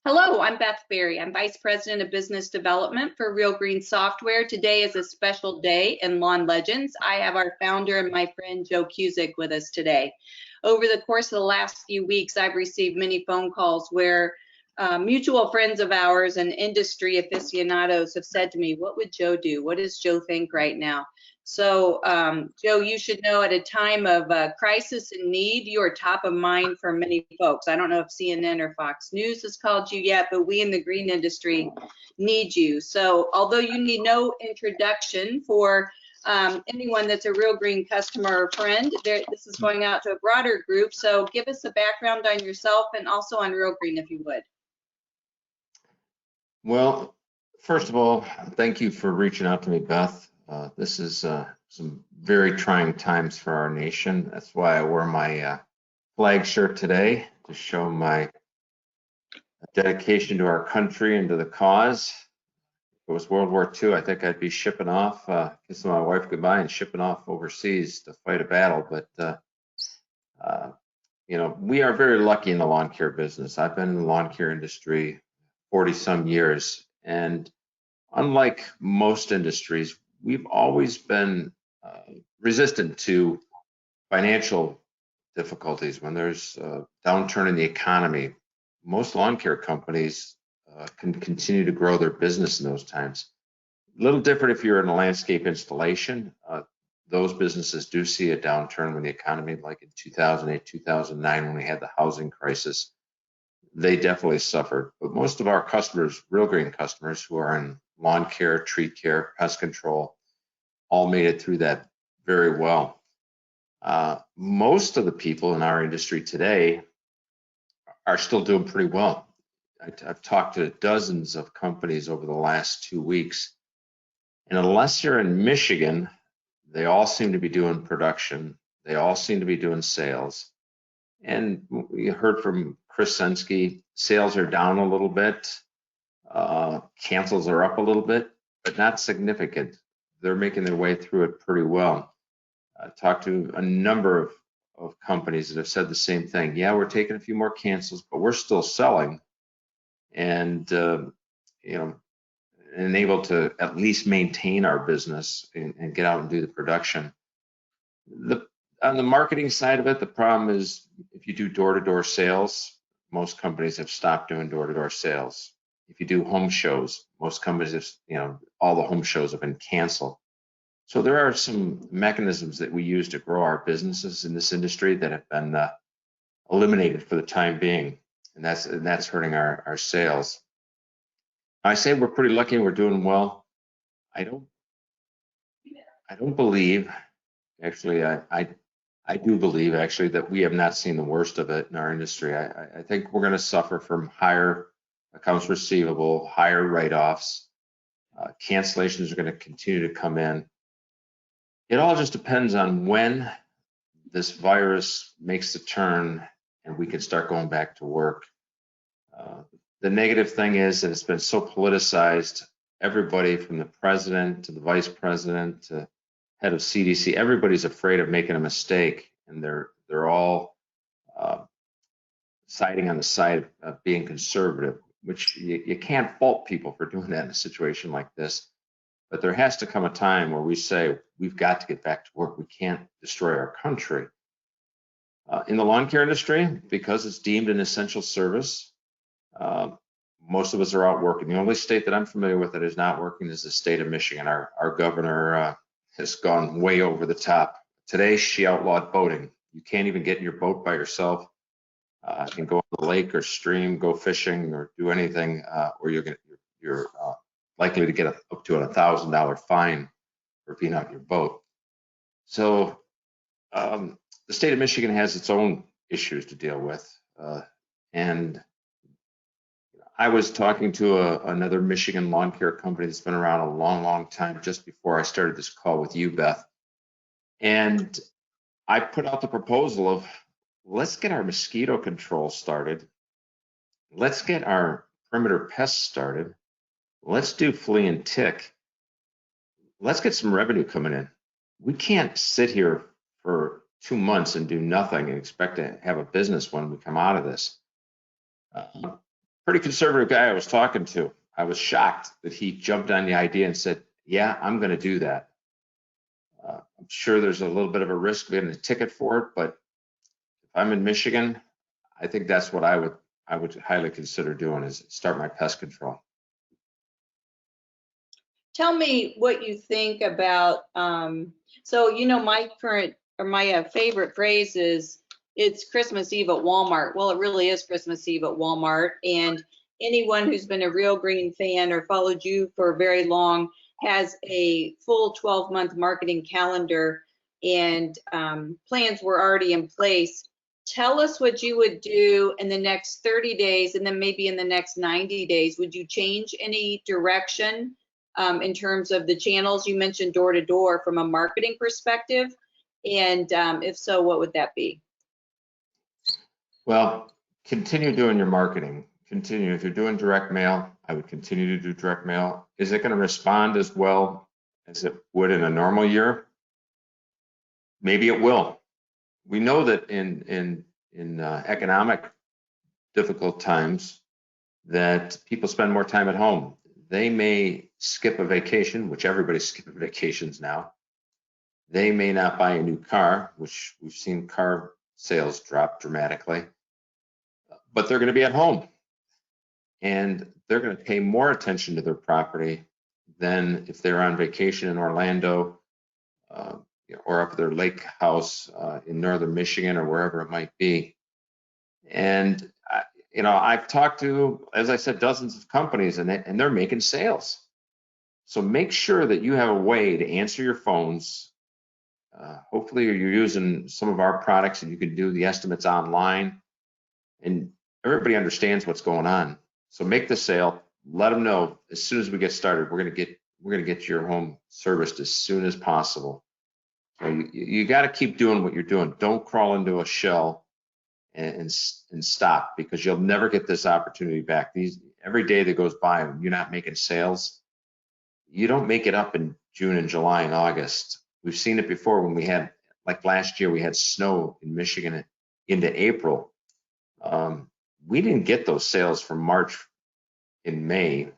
Hello, I'm Beth Berry. I'm Vice President of Business Development for Real Green Software. Today is a special day in Lawn Legends. I have our founder and my friend Joe Kucik with us today. Over the course of the last few weeks, I've received many phone calls where mutual friends of ours and industry aficionados have said to me, what would Joe do? What does Joe think right now? So, Joe, you should know at a time of crisis and need, you are top of mind for many folks. I don't know if CNN or Fox News has called you yet, but we in the green industry need you. So, although you need no introduction for anyone that's a Real Green customer or friend, this is going out to a broader group. So, give us a background on yourself and also on Real Green, if you would. Well, first of all, thank you for reaching out to me, Beth. This is some very trying times for our nation. That's why I wore my flag shirt today to show my dedication to our country and to the cause. If it was World War II, I think I'd be shipping off, kissing my wife goodbye and shipping off overseas to fight a battle. But, you know, we are very lucky in the lawn care business. I've been in the lawn care industry 40 some years. And unlike most industries, we've always been resistant to financial difficulties. When there's a downturn in the economy, most lawn care companies can continue to grow their business in those times. A little different if you're in a landscape installation. Those businesses do see a downturn when the economy, like in 2008, 2009, when we had the housing crisis, they definitely suffered. But most of our customers, Real Green customers who are in lawn care, tree care, pest control, all made it through that very well. Most of the people in our industry today are still doing pretty well. I've talked to dozens of companies over the last 2 weeks, and unless you're in Michigan, they all seem to be doing production. They all seem to be doing sales. And we heard from Chris Sensky, sales are down a little bit, cancels are up a little bit, but not significant. They're making their way through it pretty well. I talked to a number of companies that have said the same thing. Yeah, we're taking a few more cancels, but we're still selling and, you know, and able to at least maintain our business and get out and do the production. On the marketing side of it, the problem is if you do door-to-door sales, most companies have stopped doing door-to-door sales. If you do home shows, most companies have, you know, all the home shows have been canceled. So there are some mechanisms that we use to grow our businesses in this industry that have been eliminated for the time being, and that's hurting our sales. I say we're pretty lucky and we're doing well. I don't believe, actually, I do believe actually that we have not seen the worst of it in our industry. I think we're going to suffer from higher accounts receivable, higher write-offs. Cancellations are going to continue to come in. It all just depends on when this virus makes the turn and we can start going back to work. The negative thing is that it's been so politicized. Everybody from the president to the vice president to head of CDC, everybody's afraid of making a mistake, and they're all siding on the side of being conservative, which you can't fault people for doing that in a situation like this. But there has to come a time where we say, we've got to get back to work. We can't destroy our country. In the lawn care industry, because it's deemed an essential service, most of us are out working. The only state that I'm familiar with that is not working is the state of Michigan. Our governor has gone way over the top. Today, she outlawed boating. You can't even get in your boat by yourself. You can go on the lake or stream, go fishing, or do anything, or you're likely to get up to a $1,000 fine for being out in your boat. So the state of Michigan has its own issues to deal with, and I was talking to another Michigan lawn care company that's been around a long, long time just before I started this call with you, Beth. And I put out the proposal of, let's get our mosquito control started. Let's get our perimeter pests started. Let's do flea and tick. Let's get some revenue coming in. We can't sit here for 2 months and do nothing and expect to have a business when we come out of this. pretty conservative guy I was talking to. I was shocked that he jumped on the idea and said, yeah, I'm going to do that. I'm sure there's a little bit of a risk getting a ticket for it, but if I'm in Michigan, I think that's what I would highly consider doing, is start my pest control. Tell me what you think about, so, you know, my current, or my favorite phrase is, it's Christmas Eve at Walmart. Well, it really is Christmas Eve at Walmart. And anyone who's been a Real Green fan or followed you for very long has a full 12-month marketing calendar, and plans were already in place. Tell us what you would do in the next 30 days, and then maybe in the next 90 days. Would you change any direction in terms of the channels? You mentioned door to door from a marketing perspective. And if so, what would that be? Well, continue doing your marketing. Continue. If you're doing direct mail, I would continue to do direct mail. Is it going to respond as well as it would in a normal year? Maybe it will. We know that in economic difficult times that people spend more time at home. They may skip a vacation, which everybody's skipping vacations now. They may not buy a new car, which we've seen car sales drop dramatically, but they're going to be at home, and they're going to pay more attention to their property than if they're on vacation in Orlando or up at their lake house in northern Michigan or wherever it might be. And I've talked to, as I said, dozens of companies, and they're making sales. So make sure that you have a way to answer your phones. Hopefully you're using some of our products and you can do the estimates online, and everybody understands what's going on. So make the sale, let them know as soon as we get started, we're going to get your home serviced as soon as possible. So you got to keep doing what you're doing. Don't crawl into a shell and stop, because you'll never get this opportunity back. Every day that goes by when you're not making sales, you don't make it up in June and July and August. We've seen it before when we had, like last year, we had snow in Michigan into April. We didn't get those sales from March in May.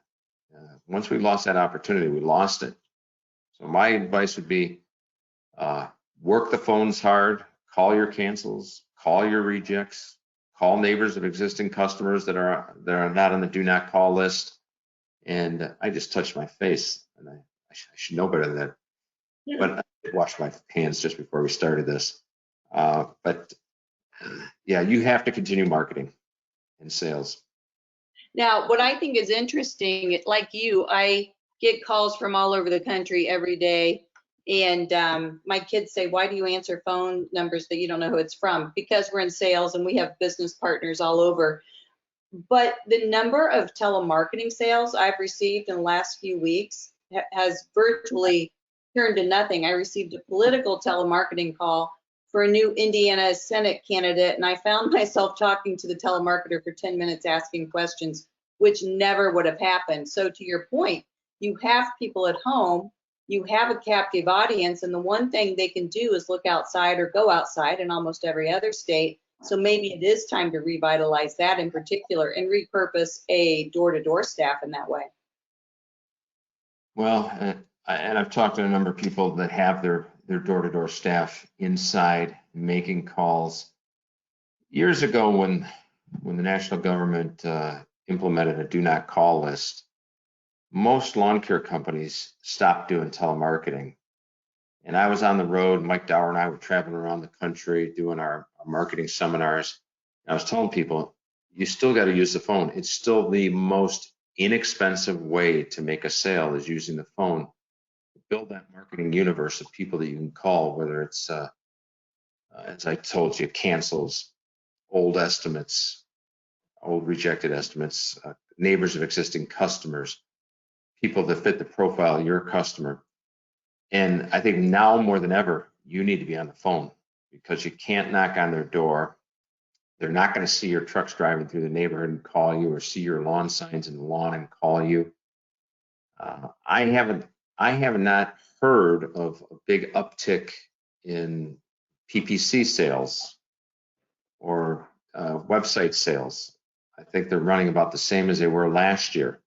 Once we lost that opportunity, we lost it. So my advice would be work the phones hard, call your cancels, call your rejects, call neighbors of existing customers that are not on the do not call list. And I just touched my face, and I should know better than that. Yeah. But I did wash my hands just before we started this. But yeah, you have to continue marketing and sales. Now, what I think is interesting, like you, I get calls from all over the country every day. And my kids say, why do you answer phone numbers that you don't know who it's from? Because we're in sales and we have business partners all over. But the number of telemarketing sales I've received in the last few weeks has virtually turned to nothing. I received a political telemarketing call for a new Indiana Senate candidate, and I found myself talking to the telemarketer for 10 minutes asking questions, which never would have happened. So to your point, you have people at home, you have a captive audience, and the one thing they can do is look outside or go outside in almost every other state. So maybe it is time to revitalize that in particular and repurpose a door-to-door staff in that way. Well, and I've talked to a number of people that have their door-to-door staff inside making calls. Years ago, when the national government implemented a do not call list, most lawn care companies stopped doing telemarketing. And I was on the road, Mike Dower and I were traveling around the country doing our marketing seminars. And I was telling people, you still got to use the phone. It's still the most inexpensive way to make a sale, is using the phone. Build that marketing universe of people that you can call, whether it's, as I told you, cancels, old estimates, old rejected estimates, neighbors of existing customers, people that fit the profile of your customer. And I think now more than ever, you need to be on the phone, because you can't knock on their door. They're not going to see your trucks driving through the neighborhood and call you, or see your lawn signs in the lawn and call you. I have not heard of a big uptick in PPC sales or website sales. I think they're running about the same as they were last year.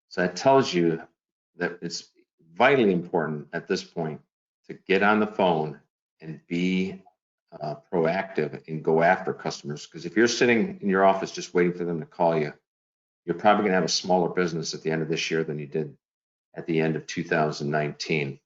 So that tells you that it's vitally important at this point to get on the phone and be proactive and go after customers. Because if you're sitting in your office just waiting for them to call you, you're probably going to have a smaller business at the end of this year than you did at the end of 2019.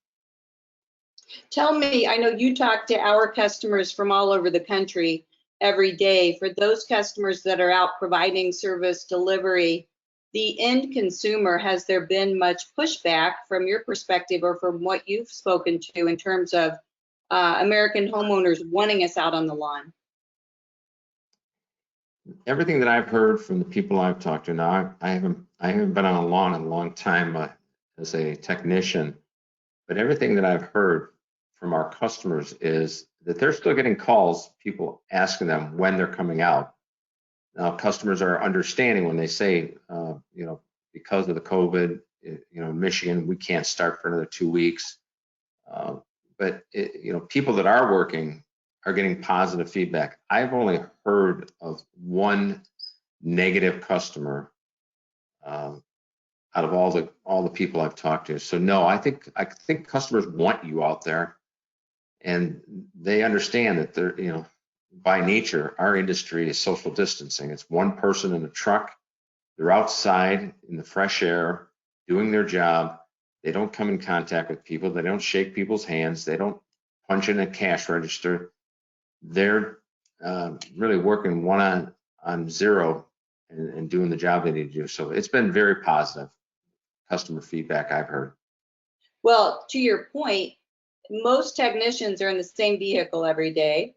Tell me, I know you talk to our customers from all over the country every day. For those customers that are out providing service delivery, the end consumer, has there been much pushback from your perspective or from what you've spoken to in terms of American homeowners wanting us out on the lawn? Everything that I've heard from the people I've talked to now, I haven't been on a lawn in a long time as a technician, but everything that I've heard from our customers is that they're still getting calls, people asking them when they're coming out. Now, customers are understanding when they say, because of the COVID, in Michigan, we can't start for another 2 weeks. But people that are working are getting positive feedback. I've only heard of one negative customer out of all the people I've talked to. So no, I think customers want you out there, and they understand that they're, by nature, our industry is social distancing. It's one person in a truck. They're outside in the fresh air doing their job. They don't come in contact with people. They don't shake people's hands. They don't punch in a cash register. They're really working one on zero and doing the job they need to do. So it's been very positive customer feedback I've heard. Well, to your point, most technicians are in the same vehicle every day.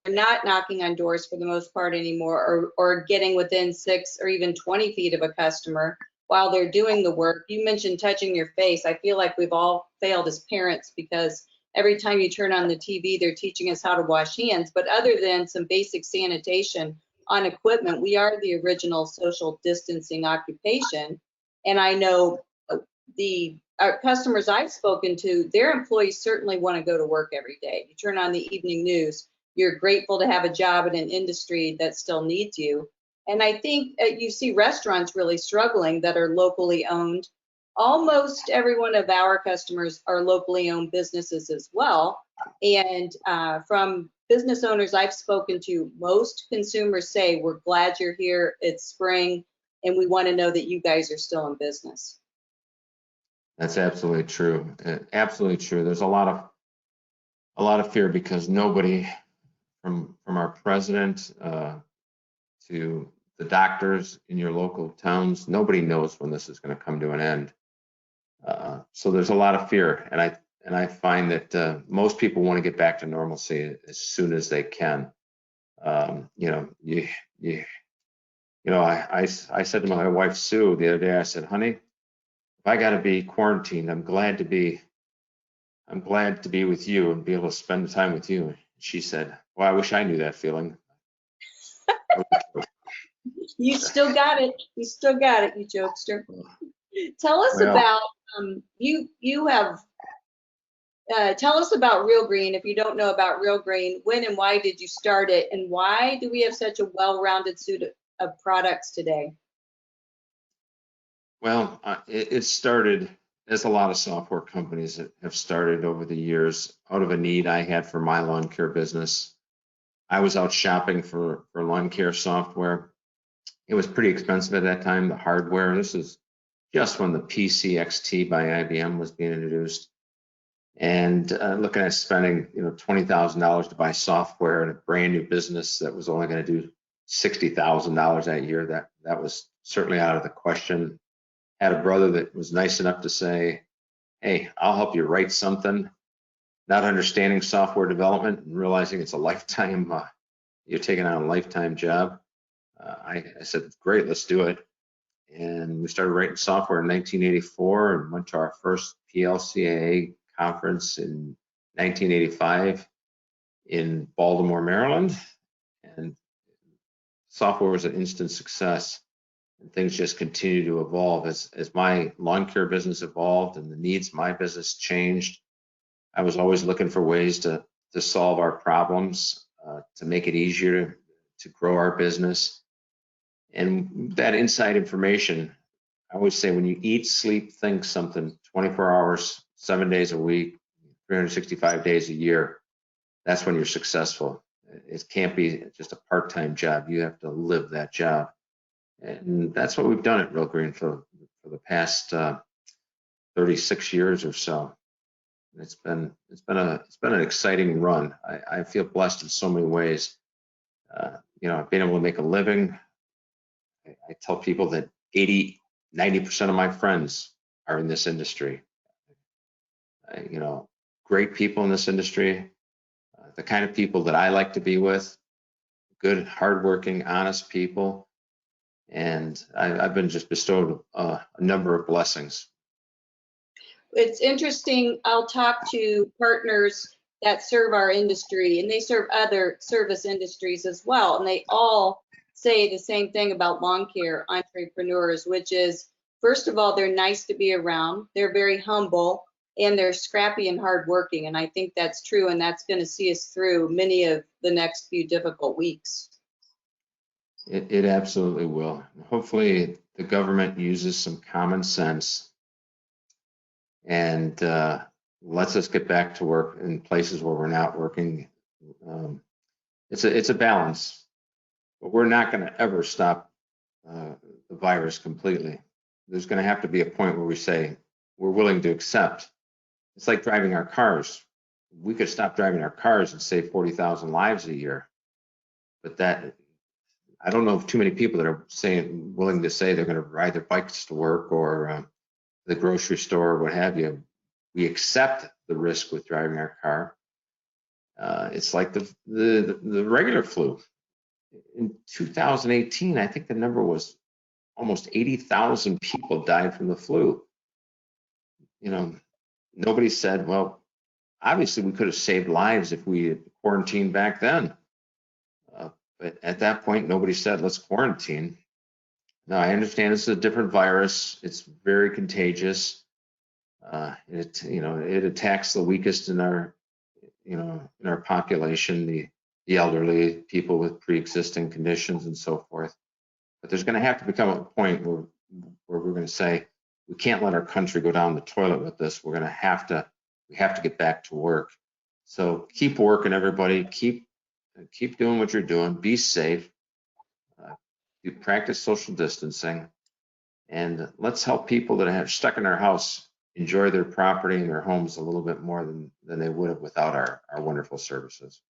They're not knocking on doors for the most part anymore, or getting within 6 or even 20 feet of a customer while they're doing the work. You mentioned touching your face. I feel like we've all failed as parents because every time you turn on the TV, they're teaching us how to wash hands. But other than some basic sanitation on equipment, we are the original social distancing occupation. And I know the customers I've spoken to, their employees certainly want to go to work every day. You turn on the evening news, you're grateful to have a job in an industry that still needs you. And I think you see restaurants really struggling that are locally owned. Almost every one of our customers are locally owned businesses as well. And from business owners I've spoken to, most consumers say, we're glad you're here, it's spring, and we want to know that you guys are still in business. That's absolutely true. Absolutely true. There's a lot of fear because nobody, from our president to the doctors in your local towns, nobody knows when this is going to come to an end. So there's a lot of fear, and I find that most people want to get back to normalcy as soon as they can. I said to my wife Sue the other day, I said, honey, if I got to be quarantined, I'm glad to be with you and be able to spend the time with you. She said, well, I wish I knew that feeling. You still got it. You still got it, you jokester. Tell us about tell us about Real Green. If you don't know about Real Green, when and why did you start it, and why do we have such a well-rounded suite of products today? Well, it started, as a lot of software companies have started over the years, out of a need I had for my lawn care business. I was out shopping for lawn care software. It was pretty expensive at that time, the hardware. This is just when the PCXT by IBM was being introduced. And looking at spending, $20,000 to buy software in a brand new business that was only going to do $60,000 that year, that was certainly out of the question. Had a brother that was nice enough to say, hey, I'll help you write something. Not understanding software development and realizing it's a lifetime, you're taking on a lifetime job. I said, great, let's do it. And we started writing software in 1984 and went to our first PLCAA conference in 1985 in Baltimore, Maryland. And software was an instant success. And things just continue to evolve as my lawn care business evolved and the needs of my business changed. I was always looking for ways to solve our problems, to make it easier to grow our business. And that inside information, I always say when you eat, sleep, think something 24 hours, 7 days a week, 365 days a year, that's when you're successful. It can't be just a part-time job. You have to live that job. And that's what we've done at Real Green for the past 36 years or so. It's been an exciting run. I feel blessed in so many ways. I've been able to make a living. I tell people that 90% of my friends are in this industry. Great people in this industry, the kind of people that I like to be with, good, hardworking, honest people. And I've been just bestowed a number of blessings. It's interesting. I'll talk to partners that serve our industry, and they serve other service industries as well. And they all say the same thing about lawn care entrepreneurs, which is, first of all, they're nice to be around. They're very humble, and they're scrappy and hardworking. And I think that's true, and that's going to see us through many of the next few difficult weeks. It absolutely will. Hopefully the government uses some common sense and lets us get back to work in places where we're not working. It's a balance, but we're not going to ever stop the virus completely. There's going to have to be a point where we say we're willing to accept. It's like driving our cars. We could stop driving our cars and save 40,000 lives a year, but I don't know of too many people that are willing to say they're going to ride their bikes to work or the grocery store or what have you. We accept the risk with driving our car. It's like the regular flu. In 2018, I think the number was almost 80,000 people died from the flu. Nobody said, well, obviously we could have saved lives if we had quarantined back then. But at that point, nobody said, let's quarantine. Now, I understand it's a different virus. It's very contagious. It attacks the weakest in our population, the elderly, people with pre-existing conditions and so forth. But there's going to have to become a point where we're going to say, we can't let our country go down the toilet with this. We have to get back to work. So keep working, everybody. Keep doing what you're doing. Be safe. You practice social distancing, and let's help people that are stuck in their house enjoy their property and their homes a little bit more than they would have without our wonderful services.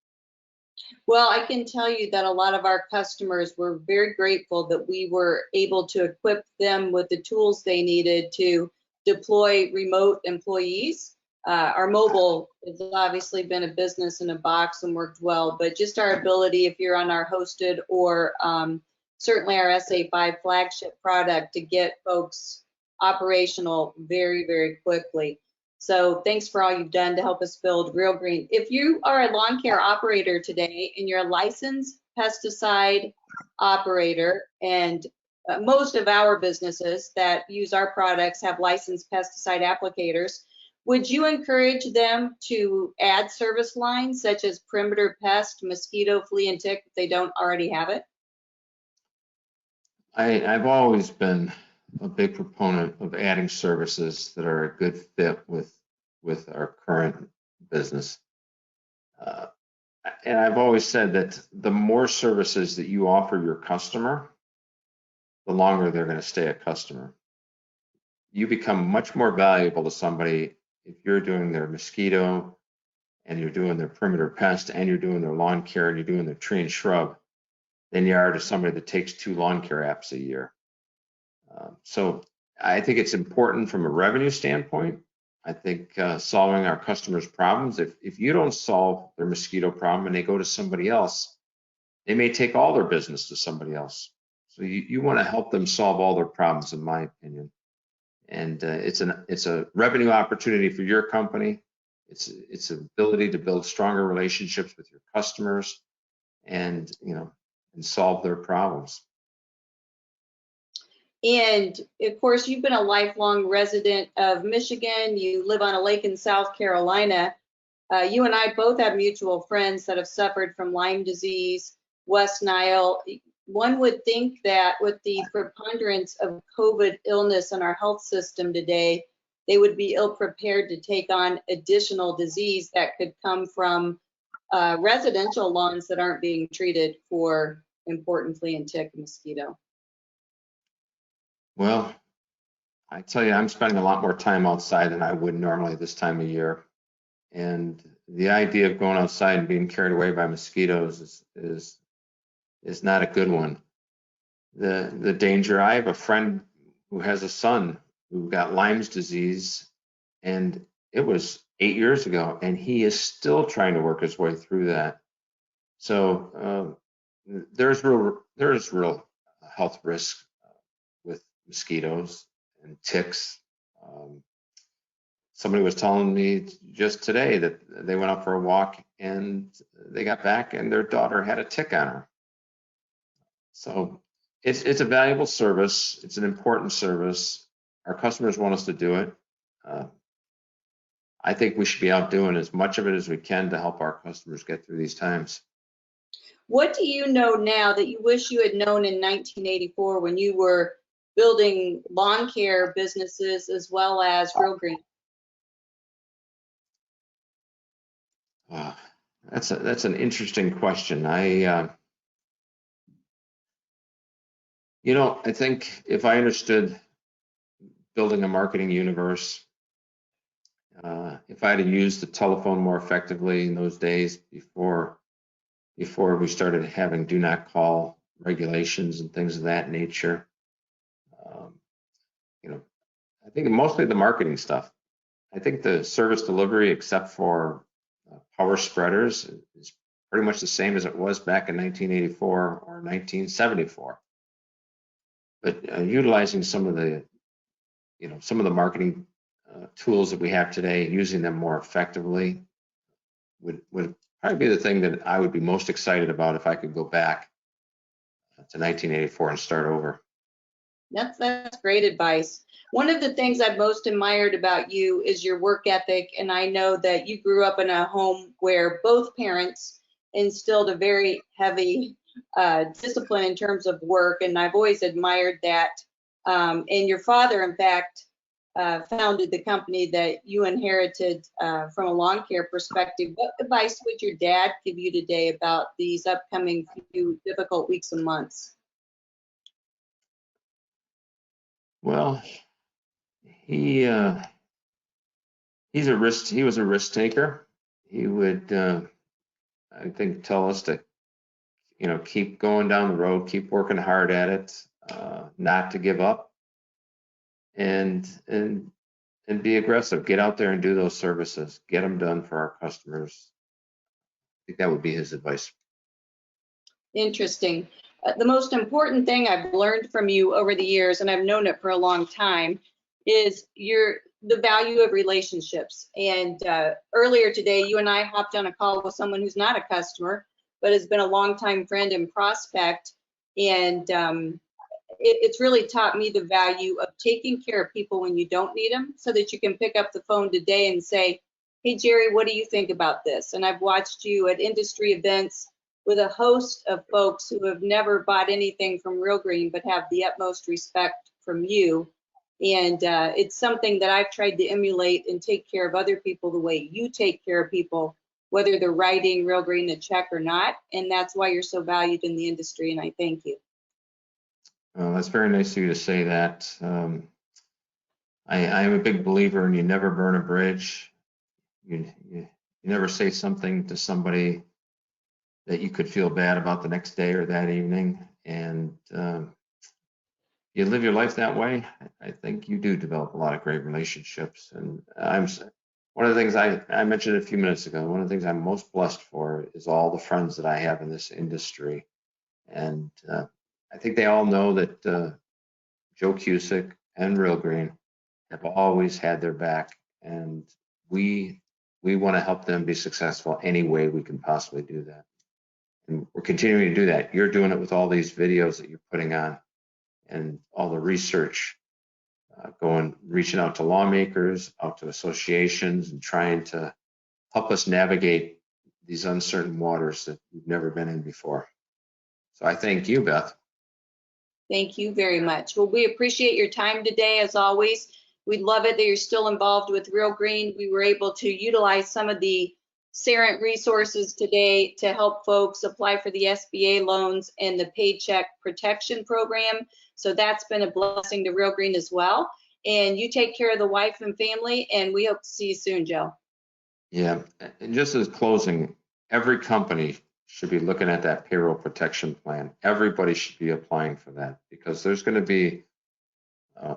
Well, I can tell you that a lot of our customers were very grateful that we were able to equip them with the tools they needed to deploy remote employees. Our mobile has obviously been a business in a box and worked well, but just our ability, if you're on our hosted or certainly our SA5 flagship product, to get folks operational very, very quickly. So thanks for all you've done to help us build Real Green. If you are a lawn care operator today and you're a licensed pesticide operator, and most of our businesses that use our products have licensed pesticide applicators, would you encourage them to add service lines such as perimeter pest, mosquito, flea, and tick if they don't already have it? I've always been a big proponent of adding services that are a good fit with our current business. And I've always said that the more services that you offer your customer, the longer they're going to stay a customer. You become much more valuable to somebody if you're doing their mosquito and you're doing their perimeter pest and you're doing their lawn care and you're doing their tree and shrub than you are to somebody that takes 2 lawn care apps a year. So I think it's important from a revenue standpoint. I think solving our customers' problems, if you don't solve their mosquito problem and they go to somebody else, they may take all their business to somebody else. So you want to help them solve all their problems, in my opinion. And it's a revenue opportunity for your company. It's an ability to build stronger relationships with your customers, and solve their problems. And of course, you've been a lifelong resident of Michigan. You live on a lake in South Carolina. You and I both have mutual friends that have suffered from Lyme disease, West Nile. one would think that with the preponderance of COVID illness in our health system today, they would be ill prepared to take on additional disease that could come from residential lawns that aren't being treated for important flea and tick mosquito. Well, I tell you, I'm spending a lot more time outside than I would normally this time of year. And the idea of going outside and being carried away by mosquitoes is not a good one. The danger, I have a friend who has a son who got Lyme's disease, and it was 8 years ago, and he is still trying to work his way through that. So there's real health risk with mosquitoes and ticks. Somebody was telling me just today that they went out for a walk and they got back and their daughter had a tick on her. So it's a valuable service. It's an important service. Our customers want us to do it. I think we should be out doing as much of it as we can to help our customers get through these times. What do you know now that you wish you had known in 1984 when you were building lawn care businesses as well as Real Green? That's an interesting question. I think if I understood building a marketing universe, if I had used the telephone more effectively in those days before we started having do not call regulations and things of that nature, I think mostly the marketing stuff. I think the service delivery, except for power spreaders, is pretty much the same as it was back in 1984 or 1974. But utilizing some of the marketing tools that we have today, using them more effectively, would probably be the thing that I would be most excited about if I could go back to 1984 and start over. That's great advice. One of the things I've most admired about you is your work ethic, and I know that you grew up in a home where both parents instilled a very heavy discipline in terms of work, and I've always admired that. And your father, in fact, founded the company that you inherited from a lawn care perspective. What advice would your dad give you today about these upcoming few difficult weeks and months? Well, he was a risk taker. He would, I think, tell us to, keep going down the road, keep working hard at it, not to give up, and be aggressive. Get out there and do those services. Get them done for our customers. I think that would be his advice. Interesting. The most important thing I've learned from you over the years, and I've known it for a long time, is the value of relationships. And earlier today, you and I hopped on a call with someone who's not a customer, but has been a longtime friend and prospect. And it's really taught me the value of taking care of people when you don't need them, so that you can pick up the phone today and say, hey, Jerry, what do you think about this? And I've watched you at industry events with a host of folks who have never bought anything from Real Green, but have the utmost respect from you. And it's something that I've tried to emulate and take care of other people the way you take care of people, whether they're writing Real Green a check or not. And that's why you're so valued in the industry, and I thank you. Well, that's very nice of you to say that. I am a big believer in you never burn a bridge. You never say something to somebody that you could feel bad about the next day or that evening. And you live your life that way, I think you do develop a lot of great relationships. And one of the things I mentioned a few minutes ago, one of the things I'm most blessed for is all the friends that I have in this industry. And I think they all know that Joe Kucik and Real Green have always had their back, and we want to help them be successful any way we can possibly do that. And we're continuing to do that. You're doing it with all these videos that you're putting on and all the research, reaching out to lawmakers, out to associations, and trying to help us navigate these uncertain waters that we've never been in before. So I thank you, Beth. Thank you very much. Well, we appreciate your time today, as always. We love it that you're still involved with Real Green. We were able to utilize some of the Sarent resources today to help folks apply for the SBA loans and the Paycheck Protection Program. So that's been a blessing to Real Green as well. And you take care of the wife and family, and we hope to see you soon, Joe. Yeah, and just as closing, every company should be looking at that payroll protection plan. Everybody should be applying for that, because there's going to be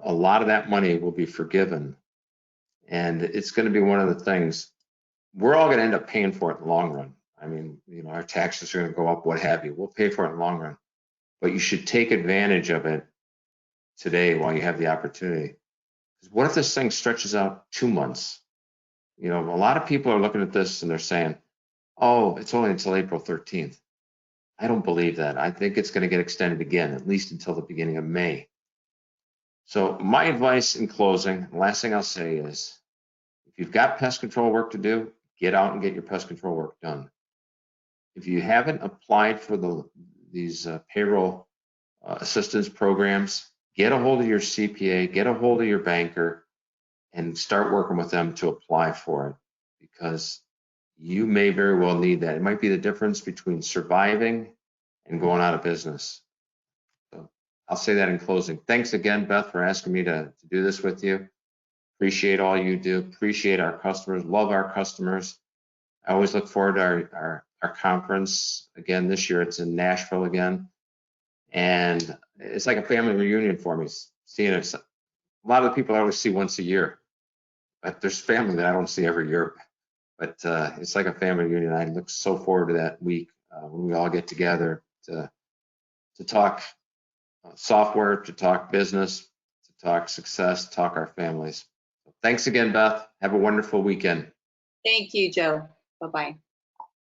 a lot of that money will be forgiven. And it's going to be one of the things we're all going to end up paying for it in the long run. I mean, you know, our taxes are going to go up, what have you. We'll pay for it in the long run. But you should take advantage of it today while you have the opportunity. Because what if this thing stretches out 2 months? You know, a lot of people are looking at this and they're saying, oh, it's only until April 13th. I don't believe that. I think it's going to get extended again, at least until the beginning of May. So my advice in closing, the last thing I'll say is, if you've got pest control work to do, get out and get your pest control work done. If you haven't applied for these payroll assistance programs, get a hold of your CPA, get a hold of your banker, and start working with them to apply for it, because you may very well need that. It might be the difference between surviving and going out of business. So I'll say that in closing. Thanks again, Beth, for asking me to do this with you. Appreciate all you do. Appreciate our customers. Love our customers. I always look forward to our conference again this year. It's in Nashville again, and it's like a family reunion for me. Seeing it, a lot of the people I always see once a year, but there's family that I don't see every year. But it's like a family reunion. I look so forward to that week when we all get together to talk software, to talk business, to talk success, talk our families. Thanks again, Beth. Have a wonderful weekend. Thank you, Joe. Bye-bye.